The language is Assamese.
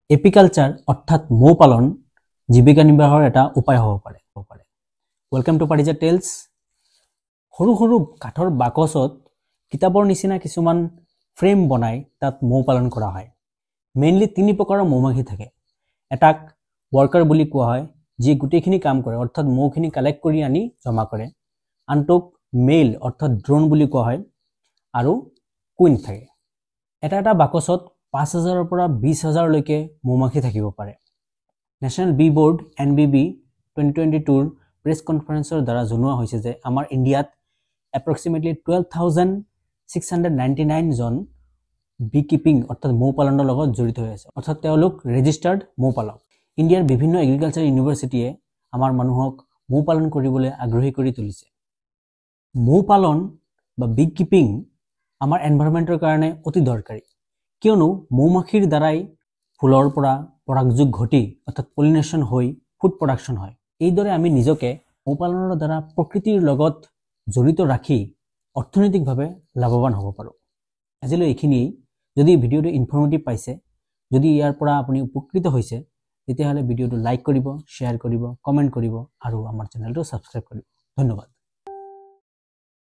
এপিকালচাৰ অৰ্থাৎ মৌ পালন জীৱিকা নিৰ্বাহৰ এটা উপায় হ'ব পাৰে। Welcome to Parija tales. সৰু সৰু কাঠৰ বাকচত কিতাপৰ নিচিনা কিছুমান ফ্ৰেম বনাই তাত মৌ পালন কৰা হয়। মেইনলি তিনি প্ৰকাৰৰ মৌমাখি থাকে। এটাক ওয়াৰ্কাৰ বুলি কোৱা হয়, যি গোটেইখিনি কাম কৰে, অৰ্থাৎ মৌখিনি কালেক্ট কৰি আনি জমা কৰে। আনটোক মেইল অৰ্থাৎ ড্ৰোন বুলি কোৱা হয়, আৰু কুইন থাকে। এটা বাকচত ৫,০০০ৰ পৰা ২০,০০০ লৈকে মৌমাখি থাকিব পাৰে। নেশ্যনেল বি বোৰ্ড NBB 2022ৰ প্ৰেছ কনফাৰেন্সৰ দ্বাৰা জনোৱা হৈছে যে আমাৰ ইণ্ডিয়াত এপ্ৰক্সিমেটলি 12,699 জন বি কিপিং অৰ্থাৎ মৌ পালনৰ লগত জড়িত হৈ আছে, অৰ্থাৎ তেওঁলোক ৰেজিষ্টাৰ্ড মৌ পালক। ইণ্ডিয়াৰ বিভিন্ন এগ্ৰিকালচাৰ ইউনিভাৰ্চিটিয়ে আমাৰ মানুহক মৌ পালন কৰিবলৈ আগ্ৰহী কৰি তুলিছে। মৌ পালন বা বি কিপিং আমাৰ এনভাইৰনমেণ্টৰ কাৰণে অতি দৰকাৰী, কিয়নো মৌমাখিৰ দ্বাৰাই ফুলৰ পৰা পৰাগযোগ ঘটি অৰ্থাৎ পলিনেশ্যন হৈ ফুড প্ৰডাকশ্যন হয়। এইদৰে আমি নিজকে মৌ পালনৰ দ্বাৰা প্ৰকৃতিৰ লগত জড়িত ৰাখি অৰ্থনৈতিকভাৱে লাভৱান হ'ব পাৰোঁ। আজিলৈ এইখিনিয়েই। যদি ভিডিঅ'টো ইনফৰ্মেটিভ পাইছে, যদি ইয়াৰ পৰা আপুনি উপকৃত হৈছে, তেতিয়াহ'লে ভিডিঅ'টো লাইক কৰিব, শ্বেয়াৰ কৰিব, কমেণ্ট কৰিব আৰু আমাৰ চেনেলটো ছাবস্ক্ৰাইব কৰিব। ধন্যবাদ।